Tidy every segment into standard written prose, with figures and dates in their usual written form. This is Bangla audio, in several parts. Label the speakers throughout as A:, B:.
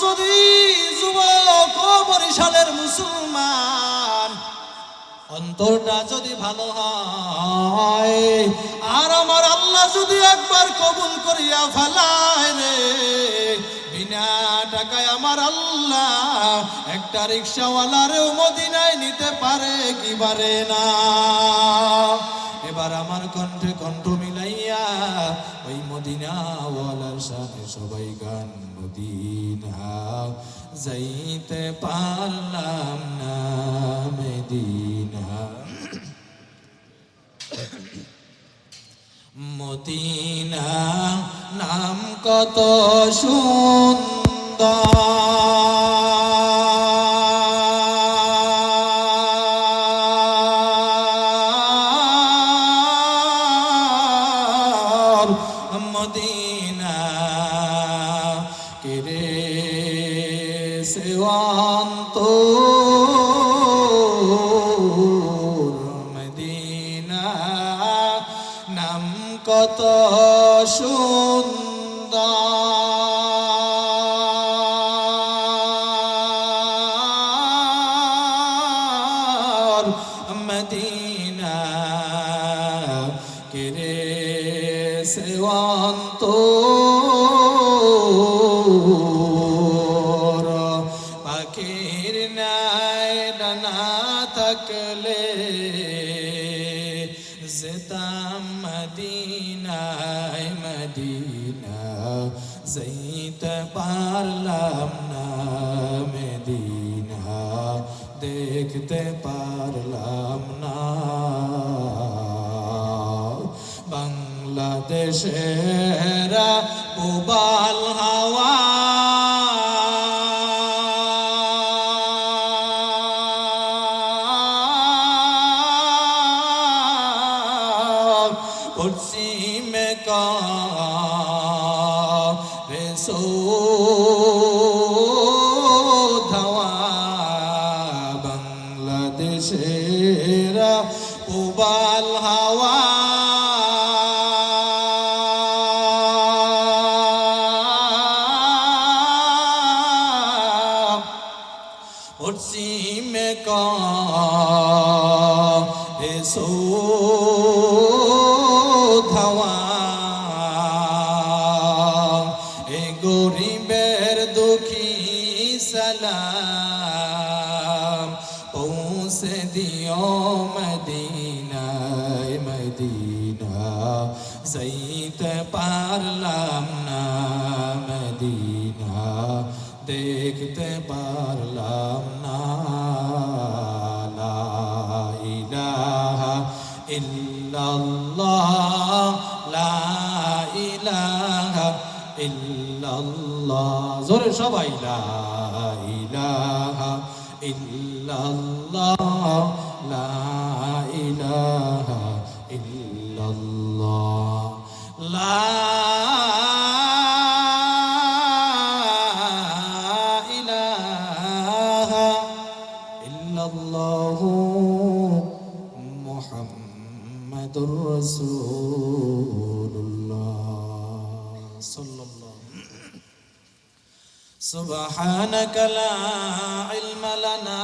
A: যদি যুবক ও বরিশালের মুসলমান অন্তরটা যদি ভালো হয় আর আমার আল্লাহ যদি একবার কবুল করিয়া ফেলায় রে, বিনা টাকায় আমার আল্লাহ একটা রিকশাওয়ালারেও মদিনায় নিতে পারে কি পারে না? এবার আমার কণ্ঠে কণ্ঠ মিলাইয়া ওই মদিনাওয়ালার সাথে সবাই গান, মদিনা যাইতে পারলাম না মদিনা, মদিনা নাম কত সুন্দর, মদিনা কেরে সেওয়ান্ত, মদিনা নাম কত সুন্দর, মদিনা কেরে সেওয়ান্ত, পাখির নাই ডানা থাকলে যেতাম মদিনায়, মদিনা যাইতে পারলাম না মদিনা দেখতে পারলাম না। বাংলাদেশের উবাল হাওয়া পশ্চিমে করে ধাওয়া, বাংলাদেশের উবাল হাওয়া পশ্চিমে করে ধাওয়া, এ গরিবের দুঃখী সালাম পৌঁছে দিও মদিনায়, মদিনা যাইতে পারলাম না মদিনা দেখতে পারলাম না। লা ইলাহা ইল্লাল্লাহ, লা ইলাহা ইল্লাল্লাহ, জোরে সবাই লা ইলাহা ইল্লাল্লাহ, লা ইলাহা ইল্লাল্লাহ, লা ইলাহা ইল্লাল্লাহু মুহাম্মাদুর রাসূলুল্লাহ সাল্লাল্লাহু। সুবহানাকা লা ইলমা লানা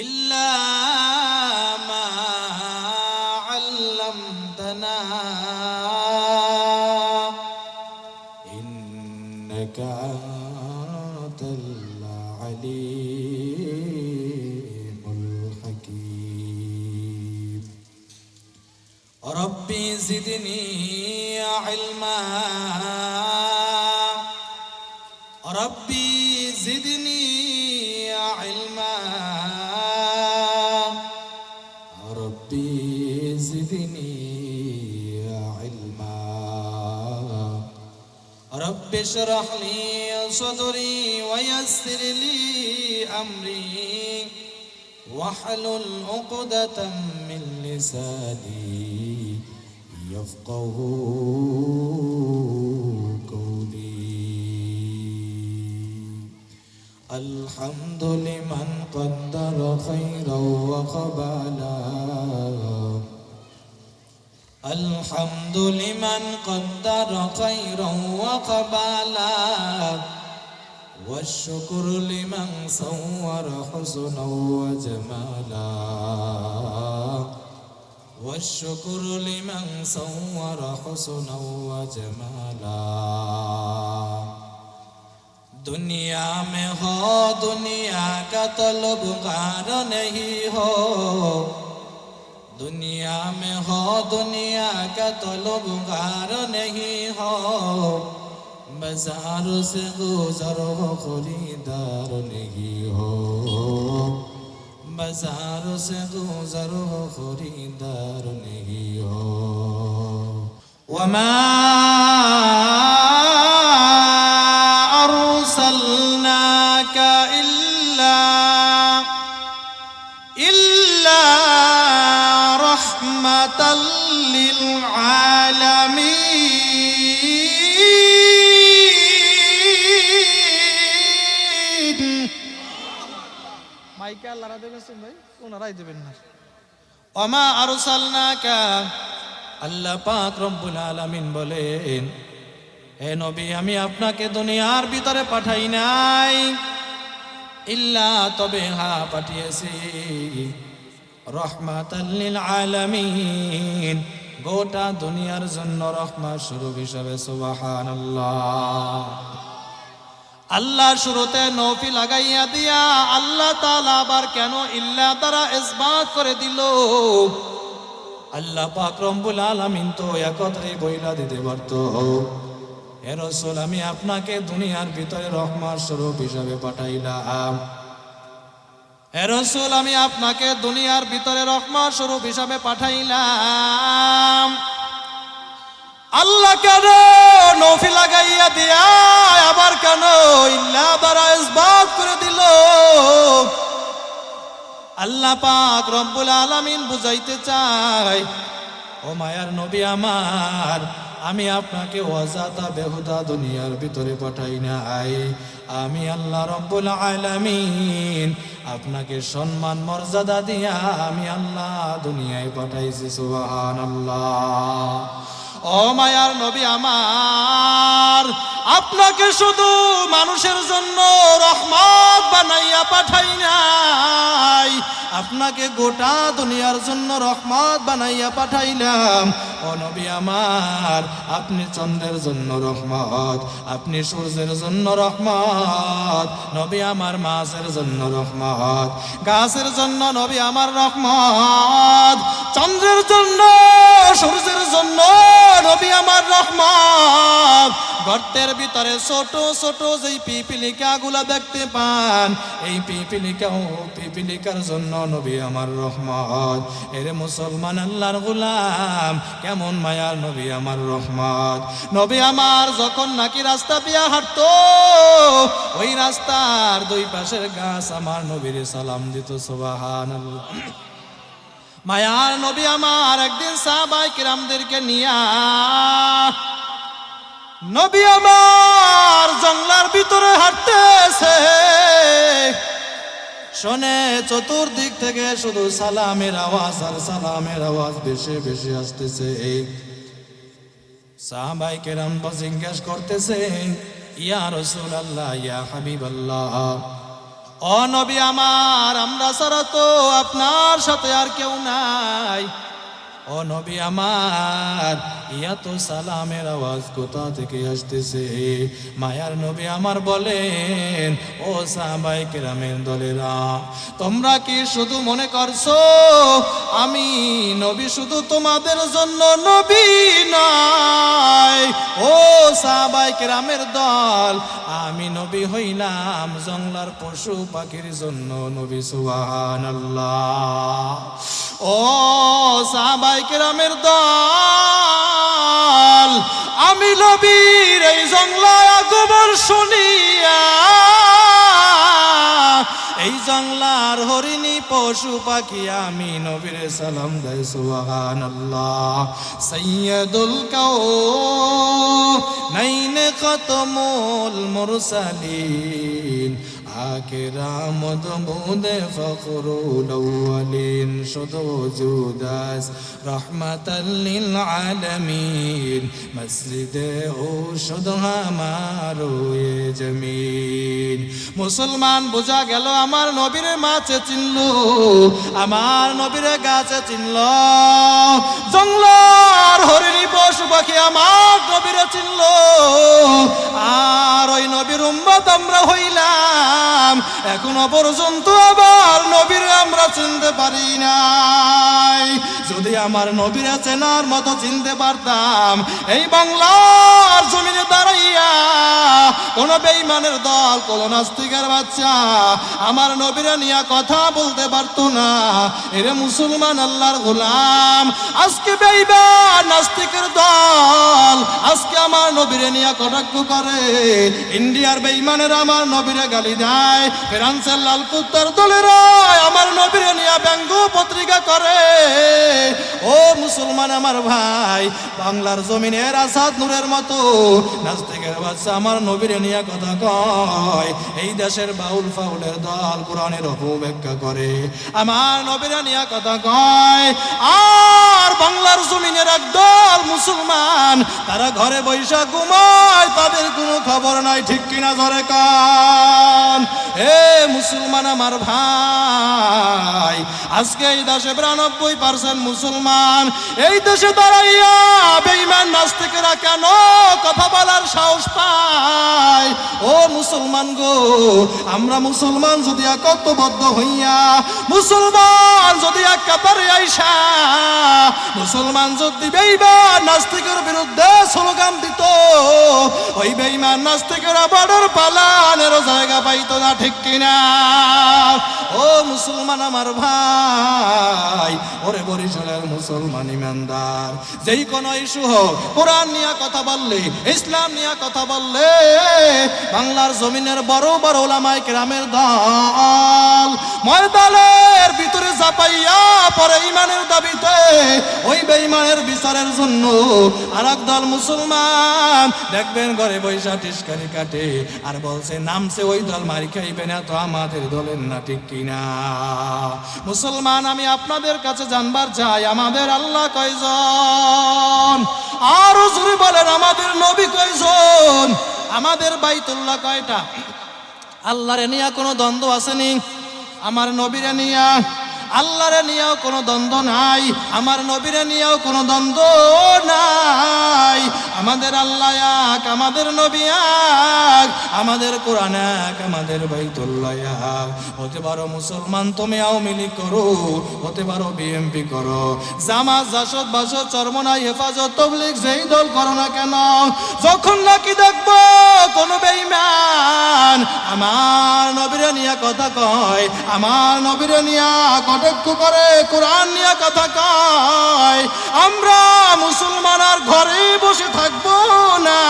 A: ইল্লা মা আল্লামতানা ইন্নাকা আনতাল আলিমুল হাকীম। রব্বি জিদনি ইলমা, রব্বি জিদনি ইলমা, রব্বি জিদনি ইলমা, রব্বি ইশরাহ লি صدري ويسر لي أمري واحلل عقدة من لساني يفقه الحمد لمن قدر خيرا وقبلا، الحمد لمن قدر خيرا وقبالا والشكر لمن صور حسنا وجمالا والشكر لمن صور حسنا وجمالا दुनिया में हो दुनिया का तलबगार नहीं हो दुनिया में हो दुनिया का तलबगार नहीं हो बाजार से गुजर हो खरीदार नहीं हो बाजार से गुजर हो खरीदार नहीं हो वमा মাইকে আল্লাহরা দেবেন ভাই ওনারাই দেবেন না ওমা আরসালনাকা আল্লাহ পাক রব্বুল আলামিন বলেন হে নবী আমি আপনাকে দুনিয়ার ভিতরে পাঠাই নাই ইল্লা তবে হ্যাঁ পাঠিয়েছি রহমাতাল লিল আলামিন গোটা দুনিয়ার জন্য রহমত স্বরূপ হিসাবে সুবহানাল্লাহ আল্লাহ শুরুতে নফি লাগাইয়া দিয়া আল্লাহ তাআলা আবার কেন ইল্লা দ্বারা ইসবাত করে দিল আল্লাহ পাক রব্বুল আলামিন তো একত্রে বইলা দিতে পারত হে রাসূল আমি আপনাকে দুনিয়ার ভিতরে রহমত স্বরূপ হিসাবে পাঠাইলাম হে রাসূল আমি আপনাকে দুনিয়ার ভিতরে রহমত স্বরূপ হিসাবে পাঠাইলাম আল্লাহ কেন নফি লাগাইয়া দিয়া আবার কেন ইল্লা দ্বারা ইসবাত করে দিল আল্লাহ পাক রব্বুল আলামিন বুঝাইতে চায় ও মায়ার নবী আমার আমি আপনাকে অযথা বেহুদা দুনিয়ার ভিতরে পাঠাই নাই আমি আল্লাহ রব্বুল আলামিন আপনাকে সম্মান মর্যাদা দিয়া আমি আল্লাহ দুনিয়ায় পাঠাইছি সুবহানাল্লাহ ও মায়ার নবী আমার আপনাকে শুধু মানুষের জন্য রহমত বানাইয়া পাঠাই নাই আপনাকে গোটা দুনিয়ার জন্য রহমত বানাইয়া পাঠাইলাম ও নবী আমার আপনি চন্দ্রের জন্য রহমত আপনি সূর্যের জন্য রহমত নবী আমার মাছের জন্য রহমত গাছের জন্য নবী আমার রহমত চন্দ্রের জন্য সূর্যের জন্য নবী আমার রহমত গর্তের ভিতরে ছোট ছোট যেই পিপিলিকাগুলা দেখতে পান এই পিপিলিকার জন্য নবী আমার রহমত এর মুসলমান আল্লাহর গোলাম কেমন মায়ার নবী আমার রহমত নবী আমার যখন নাকি রাস্তা দিয়া হাঁটতো ওই রাস্তার দুই পাশের গাছ আমার নবীর সালাম দিত সুবহানাল্লাহ মায়ার নবী আমার একদিন সাহাবায়ে কিরামদেরকে নিয়া নবী আমার জঙ্গলার ভিতরে হাঁটতেছে শোনে চতুর্দিক থেকে শুধু সালামের আওয়াজ আর সালামের আওয়াজ বেশি বেশি আসতেছে সাহাবায়ে কেরাম জিজ্ঞেস করতেছে ইয়া রাসূলুল্লাহ ইয়া হাবিবাল্লাহ ও নবী আমার আমরা ছাড়া তো আপনার সাথে আর কেউ নাই ও নবী আমার এত সালামের আওয়াজ কোথা থেকে আসতেছে মায়ার নবী আমার বলেন ও সাহাবায়ে কেরামের দলেরা তোমরা কি শুধু মনে করছো আমি নবী শুধু তোমাদের জন্য নবী নয় ও সাহাবায়ে কেরামের দল আমি নবী হইলাম জঙ্গলার পশু পাখির জন্য নবী সুবহানাল্লাহ ও সাহাবায়ে কেরামের দল আমি নবীর এই জঙ্গলায় আগমন শুনিয়া এই জঙ্গলার হরিণী পশু পাখি আমি নবীর সালাম দেই সুবহানাল্লাহ সাইয়্যিদুল কাওনাইন খাতামুল মুরসালিন কেরামত বুদে ফখরুল আউয়ালিন শুধু জুদাস রহমাতাল লিল আলামিন মসজিদে ও শুধু আমারো এ জমিন। মুসলমান বোঝা গেল আমার নবীর মাঝে চিনল, আমার নবীর গাছে চিনল, জঙ্গলার হরিণী পশু পাখি আমার নবীরে চিনল। আর ওই নবীর উম্মত আমরা হইলাম, এখনো পর্যন্ত আবার নবীরে আমরা চিনতে পারি নাই। যদি আমার নবীরে চেনার মতো চিনতে পারতাম, এই বাংলার জমিনে দাঁড়াইয়া কোন বেঈমানের দল, কোন নাস্তিকের বাচ্চা আমার নবীরে নিয়ে কথা বলতে পারতো না। এরে মুসলমান আল্লাহর গোলাম, আজকে বেঈমান নাস্তিকের দল আজকে আমার নবীরে নিয়ে কটাক্ষ করে। ইন্ডিয়ার বেঈমানেরা আমার নবীরে গালি দেয়, ফ্রান্সের লাল কুত্তার দলেরা আমার নবীরে নিয়ে ব্যঙ্গ পত্রিকা করে। ও মুসলমান আমার ভাই, বাংলার জমিনের আসাদ নূরের মতো নাস্তিকের বাচ্চা আমার নবীরে নিয়ে কথা কয়। এই দেশের বাউল ফাউলের দল কোরআনের অপব্যাখ্যা করে, আমার নবীরে নিয়ে কথা কয়। আর বাংলার জমিনের একদল মুসলমান তারা ঘরে বৈশা ঘুমায়, তাদের কোনো খবর নাই, ঠিক কিনা জোরে কান। হে মুসলমান আমার ভাই, আজকে এই দেশে 92% মুসলমান, এই দেশে দাঁড়াইয়া বেঈমান নাস্তিকেরা কেন কথা বলার সাহস পায়? ও মুসলমান গো, আমরা মুসলমান যদি একত্রবদ্ধ হইয়া, মুসলমান যদি এক কাতারে আইসা, মুসলমান যদি বেঈমান নাস্তিকের বিরুদ্ধে স্লোগান দিত, ওই বেঈমান নাস্তিকেরা বর্ডার পালানের জায়গা পাইতো না, ঠিক কিনা? ও মুসলমান আমার ভাই, ওরে বরিশালের মুসলমান ইমানদার, যেই কোন ইস্যু হোক, কোরআন নিয়ে কথা বললে, ইসলাম নিয়ে কথা বললে, বাংলার জমিনের বড় বড় ওলামায়ে কেরামের দল ময়দানের ভিতরে চাপাইয়া পরে ইমানের দাবিতে ওই বেঈমানের বিচারের জন্য আরেক দল মুসলমান দেখবেন ঘরে বৈশা টিস্কারি কাটে আর বলছে নামছে ওই দল মারি খাইবে না তো আমাদের দলের না, ঠিক কিনা? মুসলমান, আমি আপনাদের কাছে জানবার চাই, আমাদের আল্লাহ কয়জন? আরো জোরে বলেন, আমাদের নবী কয়জন? আমাদের বাইতুল্লাহ কয়টা? আল্লাহরে নিয়ে কোনো দ্বন্দ্ব আসেনি, আমার নবীরে নিয়া আল্লাহরে নিয়েও কোনো দ্বন্দ্ব নাই, আমার নবীরে নিয়েও কোনো দ্বন্দ্ব নাই। আমাদের আল্লাহ এক, আমাদের নবী এক, আমাদের কোরআন এক, আমাদের বাইতুল্লাহ এক। হতে পারো মুসলমান তুমি আওয়ামী লীগ করো, হতে পারো বিএমপি করো, জামাত, জাসদ, বাসদ, চরমনাই, হেফাজত, তবলিগ, যেই দল করো না কেন, যখন নাকি দেখবো কোনো বেঈমান আমার নবীরে নিয়ে কথা কয়, আমার নবীরে নিয়ে কটাক্ষ করে, কোরআন নিয়ে কথা কয়, আমরা মুসলমান আর ঘরে বসে থাকবো না।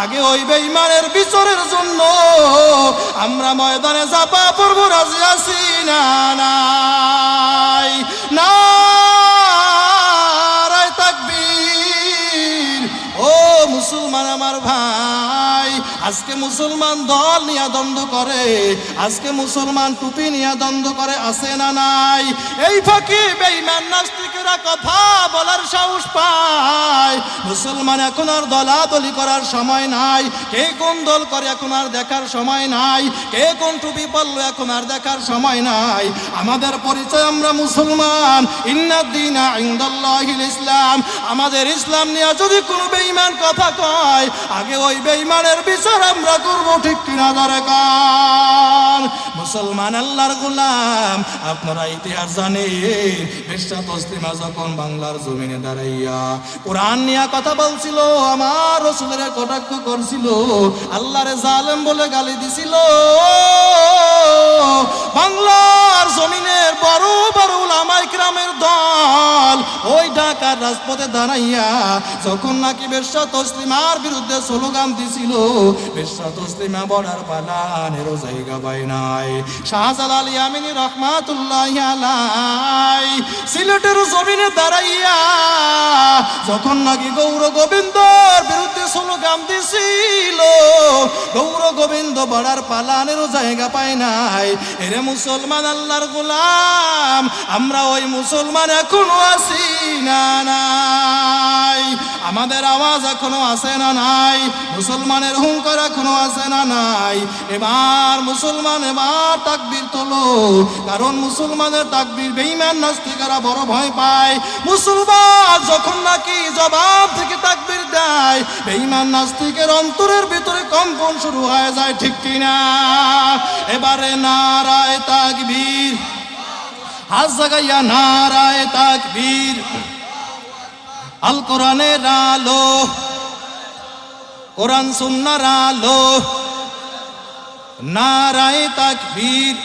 A: আগে ওই বেঈমানের বিচারের জন্য আমরা ময়দানে চাপা পড়বো, রাজি আছি না? নাই, নারায়ে তাকবীর। ও মুসলমান আমার ভাই, আজকে মুসলমান দল নিয়ে দ্বন্দ্ব করে, আজকে মুসলমান টুপি নিয়ে দ্বন্দ্ব করে, আছে না নাই? এই ফাঁকি বেঈমান নাস্তিকেরা কথা বলার সাহস পায়। মুসলমান এখন আর দলাদলি করার সময় নাই, কে কোন দল করে এখন আর দেখার সময় নাই, কে কোন টুপি পরলো এখন আর দেখার সময় নাই। আমাদের পরিচয় আমরা মুসলমান, ইন্নাদ-দীনা ইনদাল্লাহিল ইসলাম। আমাদের ইসলাম নিয়ে যদি কোনো বেঈমান কথা কয়, আগে ওই বেঈমানের বিচার আমরা করবো, ঠিক কিনা দরকার? মুসলমান আল্লাহর গোলাম, আপনারা ইতিহাস জানেন, বেশ্যা তসলিমা যখন বাংলার জমিনে দাঁড়াইয়া কোরআন নিয়ে কথা বলছিল, আমার রাসূলের কটাক্ষ করছিল, আল্লাহরে জালেম বলে গালি দিছিল, বাংলার জমিনের বড় বড় উলামায়ে কেরামের দল ওই ঢাকার রাজপথে দাঁড়াইয়া যখন নাকি বেশ্যা তসলিমার বিরুদ্ধে স্লোগান দিছিল, বেশ্যা তসলিমা বর্ডার পালানেরও জায়গা পায় নাই। শাহজালাল ইয়ামিনী রহমাতুল্লাহি আলাইহি সিলেটের জমিনে দাঁড়াইয়া যখন নাকি গৌর গোবিন্দর বিরুদ্ধে স্লোগান দিছিল, গৌর গোবিন্দ বড়ার পালানেরও জায়গা পায় নাই। এরে মুসলমান আল্লাহর গোলাম, আমরা ওই মুসলমান এখনো আছি না নাই? আমাদের আওয়াজ এখনো আছে না নাই? মুসলমানের হুঙ্কার এখনো আছে না নাই? এবার মুসলমান এবার তাকবীর তোলো, কারণ মুসলমানের তাকবীর বেঈমান নাস্তিকরা বড় ভয় পায়। মুসলমান যখন নাকি জবাব থেকে তাকবীর দেয়, বেঈমান নাস্তিকের অন্তরের ভিতরে কম্পন শুরু হয়ে যায়, ঠিক কিনা? এবারে নারায়ে তাকবীর, হাত জাগাইয়া নারায়ে তাকবীর। আল কোরআনের আলো, কোরআন সুন্নাহর আলো, নারায়ে তাকবীর।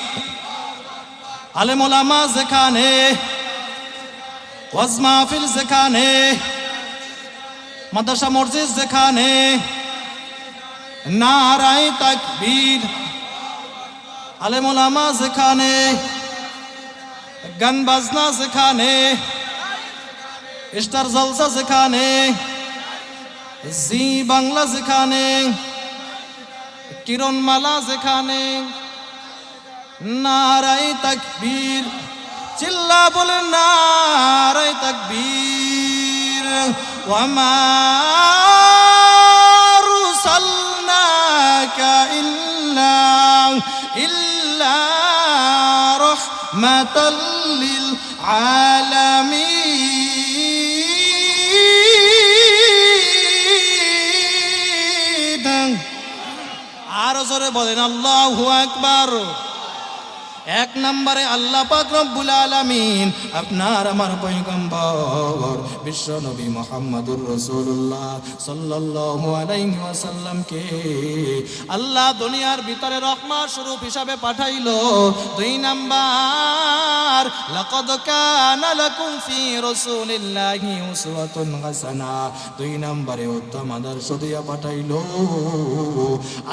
A: আলেম ওলামা যেখানে, ওয়াজ মাহফিল যেখানে, মাদ্রাসা মসজিদ যেখানে, নারায়ে তাকবীর। আলেম ওলামা যেখানে, গান বাজনা যেখানে, স্টার জলসা যেখানে, জি বাংলা যেখানে, কিরণমালা যেখানে, নারায়ে তাকবীর। চিল্লা বলে নারায়ে তাকবীর। ওয়া মা আরসালনাকা ইল্লা রাহমাতাল লিল আলামিন। আরো জোরে বলেন আল্লাহু আকবার। এক নম্বরে আল্লাহ পাক রব্বুল আলামিন আপনার আমার পয়গম্বর বিশ্ব নবী মুহাম্মদুর রাসূলুল্লাহ সাল্লাল্লাহু আলাইহি ওয়াসাল্লামকে আল্লাহ দুনিয়ার ভিতরে রহমত স্বরূপ হিসাবে পাঠাইলো। দুই নাম্বার লাকাদ কানা লাকুম ফি রাসূলিল্লাহি উসওয়াতুন হাসানা, দুই নম্বরে উত্তম আদর্শ দিয়া পাঠাইলো।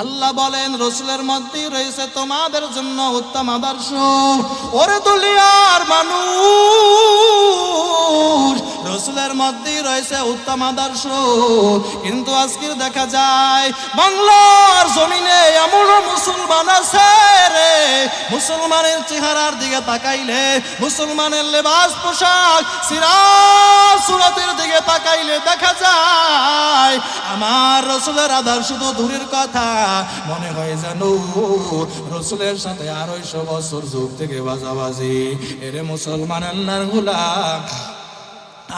A: আল্লাহ বলেন রাসূলের মধ্যে রয়েছে তোমাদের জন্য উত্তম আদর্শ। ওরে দুনিয়ার মানুষ, রাসূলের মধ্যে রয়েছে উত্তম আদর্শ, কিন্তু আজকে দেখা যায় বাংলার জমিনে এমন মুসলমান আছে রে, মুসলমানের চেহারার দিকে তাকাইলে, মুসলমানের লেবাস পোশাক সিরাত সুরাতের দিকে তাকাইলে দেখা যায় আমার রাসূলের আদর্শ তো দূরের কথা, মনে হয় জানো রাসূলের সাথে 250 বছর যুগ থেকে বাজাবাজি। এরে মুসলমান আল্লাহর গোলাম,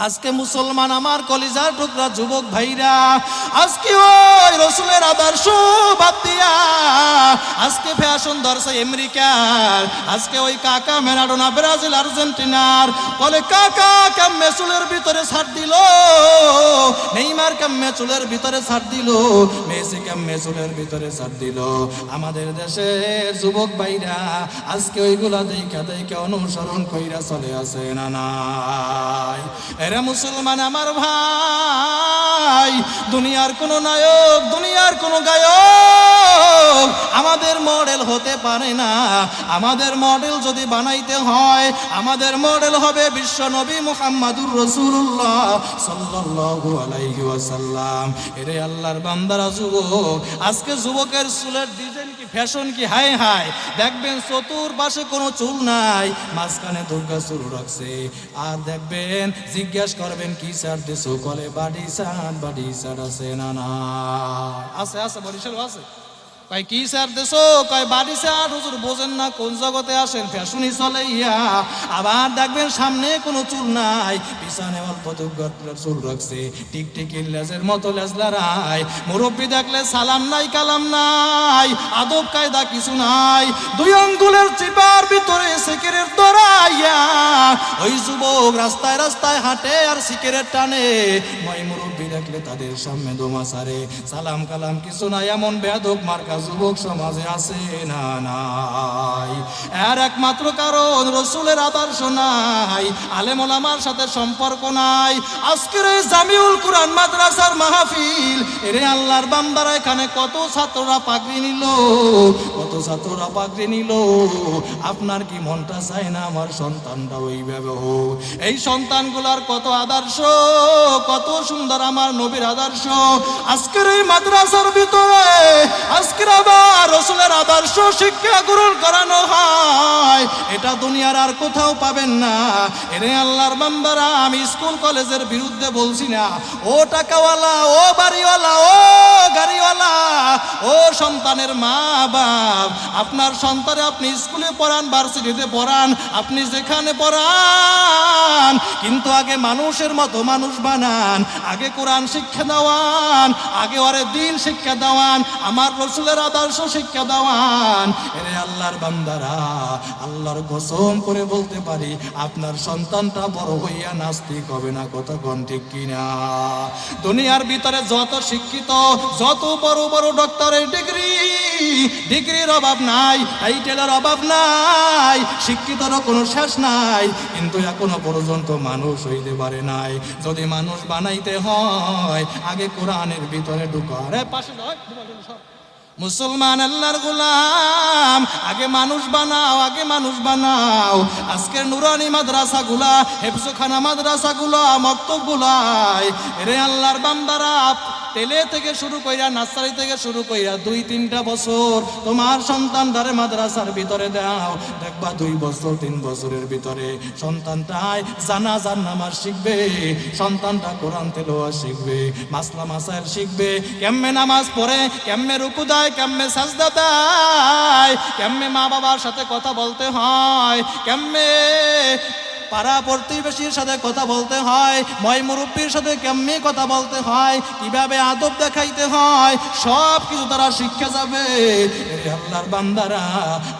A: আজকে মুসলমান আমার কলিজার টুকরা যুবক ভাইরা, আজকে ওই রাসূলের আদর্শ বাদ দিয়া আজকে ফ্যাশন ধরছে আমেরিকার, আজকে ওই কাকা ম্যারাডোনা ব্রাজিল আর্জেন্টিনার, বলে কাকা কেমনে চুলের ভিতরে ছাড় দিল, নেইমার কেমনে চুলের ভিতরে ছাড় দিল, মেসি কেমনে চুলের ভিতরে ছাড় দিল। আমাদের দেশের যুবক ভাইরা আজকে ওইগুলা দেখা অনুসরণ কইরা চলে আসে না নাই? এরে মুসলমান আমার ভাই, দুনিয়ার কোন নায়ক, দুনিয়ার কোন গায়ক আমাদের মডেল হতে পারে না। আমাদের মডেল যদি বানাইতে হয়, আমাদের মডেল হবে বিশ্ব নবী মুহাম্মদুর রাসূলুল্লাহ সাল্লাল্লাহু আলাইহি ওয়াসাল্লাম। এরে আল্লাহর বান্দারা যুবক, আজকে যুবকের চুলের ডিজাইন কি, ফ্যাশন কি, হাই হাই দেখবেন চতুর্পাশে কোনো চুল নাই, মাঝখানে দুর্গা চুল রাখছে। আর দেখবেন জিজ্ঞেস করবেন কি স্যার দিছো, বলে বাড়ি স্যার আছে না না? আছে আছে, বরিশাল আছে। কয় কি স্যার দেশো, কয় বাড়ি স্যার। হুজুর বোঝেন না কোন জগতে আসেন, ফ্যাশনই চলে ইয়া। আবার দেখবেন সামনে কোনো চুল নাই, পিছনে অল্প চুল রাখছে, টিকটিকির লেজের মতো লেজ লড়াই। মুরব্বী দেখলে সালাম নাই কালাম নাই, আদব কায়দা কিছু নাই, 2 আঙ্গুলের চিপার ভিতরে সিগারেট ধরাইয়া ওই যুবক রাস্তায় রাস্তায় হাঁটে আর সিগারেট টানে। মই মুরব্বী দেখলে তাদের সামনে দোমা সারে, সালাম কালাম কিছু নাই, এমন বেয়াদব মার্কা যুবক সমাজে আছে না নাই? এর একমাত্র কারণ রাসূলের আদর্শ নাই, আলেম ওলামার সাথে সম্পর্ক নাই। আজকের এই জামিউল কুরআন মাদ্রাসার মাহফিল, এরে আল্লাহর বান্দারা এখানে কত ছাত্ররা পাগড়ি নিল, কত ছাত্ররা পাগড়ি নিল। আপনার কি মনটা চায় না আমার সন্তানটা ওইভাবে হোক? এই সন্তানগুলার কত আদর্শ, কত সুন্দর আমার নবীর আদর্শ। আজকের এই মাদ্রাসার ভিতরে শিক্ষা গ্রহণ করানো হয়, এটা দুনিয়ার আর কোথাও পাবেন না। এরে আল্লাহর বান্দারা, আমি স্কুল কলেজের বিরুদ্ধে বলছি না। ও টাকাওয়ালা, ও বাড়িওয়ালা, ও গাড়িওয়ালা, ও সন্তানের মা বাপ, আপনার সন্তানে আপনি স্কুলে পড়ান, ভার্সিটিতে পড়ান, আপনি যেখানে পড়ান, কিন্তু আগে মানুষের মতো মানুষ বানান, আগে কোরআন শিক্ষা দেওয়ান, আগে ওরে দিন শিক্ষা দেওয়ান, আমার রসুলের আদর্শ শিক্ষা দেওয়ান। এরে আল্লাহর বান্দারা, আল্লাহর কসম করে বলতে পারি, আপনার সন্তানটা বড় হইয়া নাস্তিক হবে না। কতক্ষণ ঠিক কিনা? দুনিয়ার ভিতরে যত শিক্ষিত, যত বড় বড় ডক্টরের ডিগ্রির অভাব নাই, টাইটেলের অভাব নাই, শিক্ষিতরও কোনো শেষ নাই, কিন্তু এখনো পর্যন্ত মানুষ হইতে পারে নাই। যদি মানুষ বানাইতে হয়, আগে কোরআনের ভিতরে ঢুকো। আরে পাশে মুসলমান আল্লাহর গোলাম, আগে মানুষ বানাও, আগে মানুষ বানাও। আজকের নুরানি মাদ্রাসাগুলা, হেফজখানা মাদ্রাসাগুলা, মক্তবগুলাই, এরে আল্লাহর বান্দারা, তেলে থেকে শুরু কইরা, নার্সারি থেকে শুরু কইরা 2-3টা বছর তোমার সন্তানটারে মাদ্রাসার ভিতরে দাও, দেখবা 2 বছর 3 বছরের ভিতরে সন্তানটাই জানাজার নামাজ শিখবে, সন্তানটা কোরআন তেলাওয়াত শিখবে, মাসলা মাসাইল শিখবে, কেমনে নামাজ পড়ে, কেমনে রুকু দেয়, কেমনে সাজদা দেয়, কেমনে মা বাবার সাথে কথা বলতে হয়, কেমনে পাড়া প্রতিবেশীর সাথে কথা বলতে হয়, ময় মুরব্বীর সাথে কেমনি কথা বলতে হয়, কিভাবে আদব দেখাইতে হয়, সব কিছু তারা শিক্ষা যাবে। আল্লাহর বান্দারা,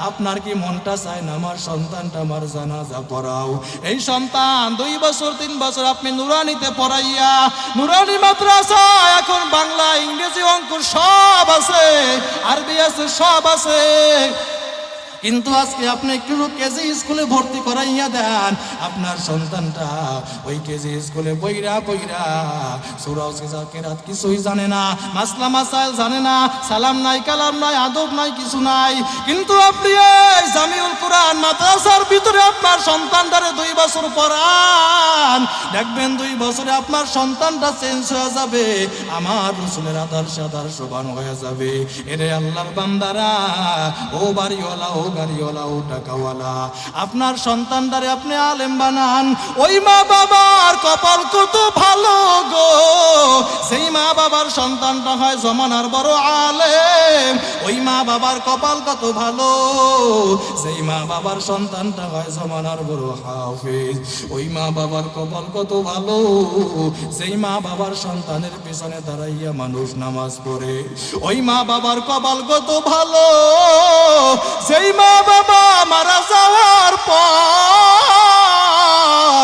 A: আপনার কি মনটা চায় না আমার সন্তানটা আমার জানাজা পড়াও? এই সন্তান 2 বছর 3 বছর আপনি নুরানিতে পড়াইয়া, নুরানি মাদ্রাসা এখন বাংলা, ইংরেজি, অঙ্ক সব আছে, আরবি আছে, সব আছে, কিন্তু আজকে আপনি একটু কেজি স্কুলে ভর্তি করাইয়া দেন, আপনার সন্তানটা ওই কেজি স্কুলে বইরা সূরা কেরাত কিছুই জানে না, মাসলা মাসাইল জানে না, সালাম নাই, কালাম নাই, আদব নাই, কিছু নাই। কিন্তু আপনি এই জামিউল কোরআন মাদ্রাসার ভিতরে আপনার সন্তানটারে 2 বছর পড়ান, দেখবেন 2 বছরে আপনার সন্তানটা চেঞ্জ হয়ে যাবে, আমার রাসূলের আদর্শবান হয়ে যাবে। এরে আল্লাহর বান্দারা, ও বাড়িওয়ালা, ও গাড়িওয়ালা, ও টাকাওয়ালা, আপনার সন্তানটারে আপনি আলেম বানান। ওই মা বাবার কপাল কত ভালো গো, সেই মা বাবার সন্তানটা হয় জমানার বড় আলেম। ওই মা বাবার কপাল কত ভালো, সেই মা বাবার সন্তানটা হয় জমানার বড় হাফেজ। ওই মা বাবার কপাল কত ভালো, সেই মা বাবার সন্তানের পেছনে দাঁড়াইয়া মানুষ নামাজ পড়ে। ওই মা বাবার কপাল কত ভালো, সেই মা বাবা মারা যাওয়ার পর